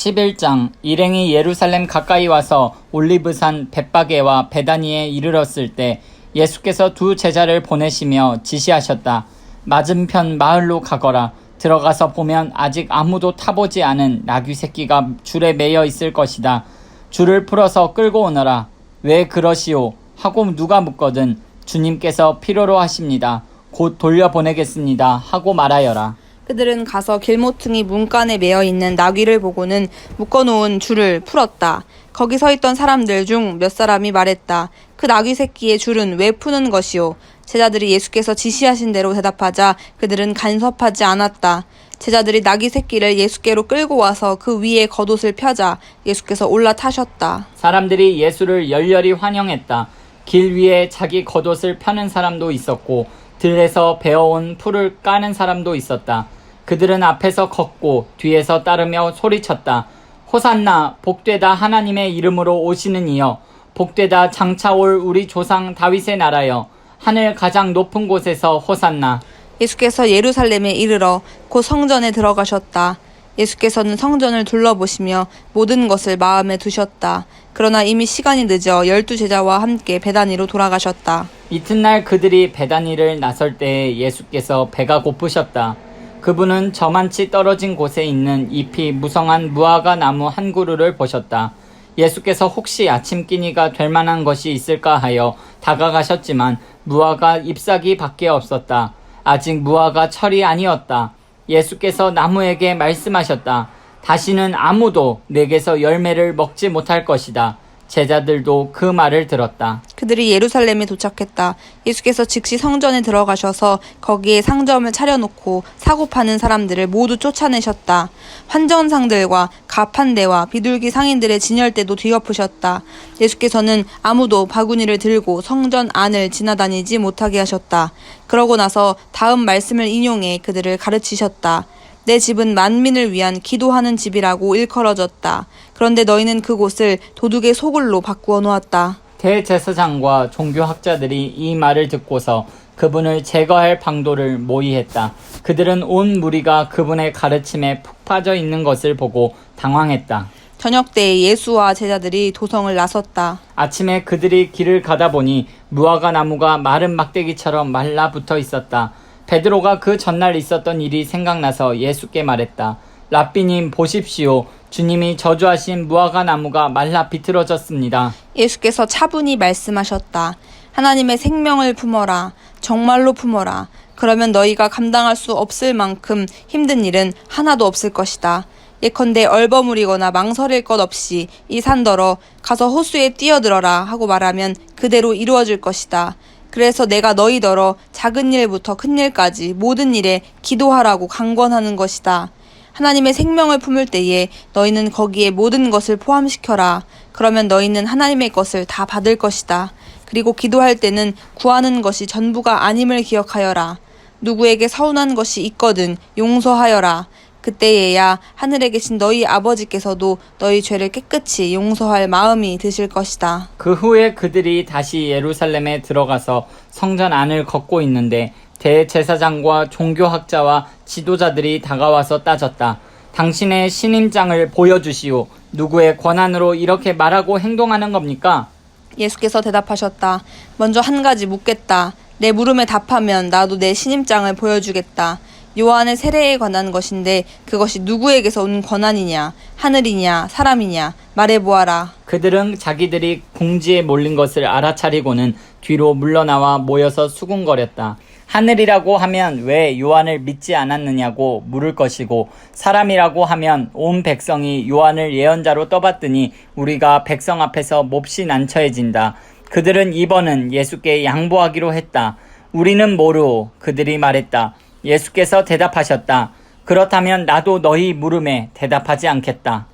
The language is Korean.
11장. 일행이 예루살렘 가까이 와서 올리브산 벳바게와 베다니에 이르렀을 때 예수께서 두 제자를 보내시며 지시하셨다. 맞은편 마을로 가거라. 들어가서 보면 아직 아무도 타보지 않은 나귀 새끼가 줄에 매여 있을 것이다. 줄을 풀어서 끌고 오너라. 왜 그러시오? 하고 누가 묻거든 주님께서 필요로 하십니다. 곧 돌려보내겠습니다. 하고 말하여라. 그들은 가서 길모퉁이 문간에 매어 있는 나귀를 보고는 묶어놓은 줄을 풀었다. 거기 서 있던 사람들 중 몇 사람이 말했다. 그 나귀 새끼의 줄은 왜 푸는 것이오? 제자들이 예수께서 지시하신 대로 대답하자 그들은 간섭하지 않았다. 제자들이 나귀 새끼를 예수께로 끌고 와서 그 위에 겉옷을 펴자 예수께서 올라타셨다. 사람들이 예수를 열렬히 환영했다. 길 위에 자기 겉옷을 펴는 사람도 있었고 들에서 베어온 풀을 까는 사람도 있었다. 그들은 앞에서 걷고 뒤에서 따르며 소리쳤다. 호산나, 복되다 하나님의 이름으로 오시는 이여, 복되다 장차 올 우리 조상 다윗의 나라여, 하늘 가장 높은 곳에서 호산나. 예수께서 예루살렘에 이르러 곧 성전에 들어가셨다. 예수께서는 성전을 둘러보시며 모든 것을 마음에 두셨다. 그러나 이미 시간이 늦어 12제자와 함께 베다니로 돌아가셨다. 이튿날 그들이 베다니를 나설 때에 예수께서 배가 고프셨다. 그분은 저만치 떨어진 곳에 있는 잎이 무성한 무화과 나무 한 그루를 보셨다. 예수께서 혹시 아침 끼니가 될 만한 것이 있을까 하여 다가가셨지만 무화과 잎사귀 밖에 없었다. 아직 무화과 철이 아니었다. 예수께서 나무에게 말씀하셨다. 다시는 아무도 내게서 열매를 먹지 못할 것이다. 제자들도 그 말을 들었다. 그들이 예루살렘에 도착했다. 예수께서 즉시 성전에 들어가셔서 거기에 상점을 차려놓고 사고 파는 사람들을 모두 쫓아내셨다. 환전상들과 가판대와 비둘기 상인들의 진열대도 뒤엎으셨다. 예수께서는 아무도 바구니를 들고 성전 안을 지나다니지 못하게 하셨다. 그러고 나서 다음 말씀을 인용해 그들을 가르치셨다. 내 집은 만민을 위한 기도하는 집이라고 일컬어졌다. 그런데 너희는 그곳을 도둑의 소굴로 바꾸어 놓았다. 대제사장과 종교학자들이 이 말을 듣고서 그분을 제거할 방도를 모의했다. 그들은 온 무리가 그분의 가르침에 푹 빠져 있는 것을 보고 당황했다. 저녁 때에 예수와 제자들이 도성을 나섰다. 아침에 그들이 길을 가다 보니 무화과 나무가 마른 막대기처럼 말라붙어 있었다. 베드로가 그 전날 있었던 일이 생각나서 예수께 말했다. 랍비님 보십시오. 주님이 저주하신 무화과 나무가 말라 비틀어졌습니다. 예수께서 차분히 말씀하셨다. 하나님의 생명을 품어라. 정말로 품어라. 그러면 너희가 감당할 수 없을 만큼 힘든 일은 하나도 없을 것이다. 예컨대 얼버무리거나 망설일 것 없이 이 산더러 가서 호수에 뛰어들어라 하고 말하면 그대로 이루어질 것이다. 그래서 내가 너희더러 작은 일부터 큰 일까지 모든 일에 기도하라고 강권하는 것이다. 하나님의 생명을 품을 때에 너희는 거기에 모든 것을 포함시켜라. 그러면 너희는 하나님의 것을 다 받을 것이다. 그리고 기도할 때는 구하는 것이 전부가 아님을 기억하여라. 누구에게 서운한 것이 있거든 용서하여라. 그때에야 하늘에 계신 너희 아버지께서도 너희 죄를 깨끗이 용서할 마음이 드실 것이다. 그 후에 그들이 다시 예루살렘에 들어가서 성전 안을 걷고 있는데 대제사장과 종교학자와 지도자들이 다가와서 따졌다. 당신의 신임장을 보여주시오. 누구의 권한으로 이렇게 말하고 행동하는 겁니까? 예수께서 대답하셨다. 먼저 한 가지 묻겠다. 내 물음에 답하면 나도 내 신임장을 보여주겠다. 요한의 세례에 관한 것인데 그것이 누구에게서 온 권한이냐? 하늘이냐? 사람이냐? 말해보아라. 그들은 자기들이 궁지에 몰린 것을 알아차리고는 뒤로 물러나와 모여서 수군거렸다. 하늘이라고 하면 왜 요한을 믿지 않았느냐고 물을 것이고 사람이라고 하면 온 백성이 요한을 예언자로 떠받드니 우리가 백성 앞에서 몹시 난처해진다. 그들은 이번은 예수께 양보하기로 했다. 우리는 모르오. 그들이 말했다. 예수께서 대답하셨다. 그렇다면 나도 너희 물음에 대답하지 않겠다.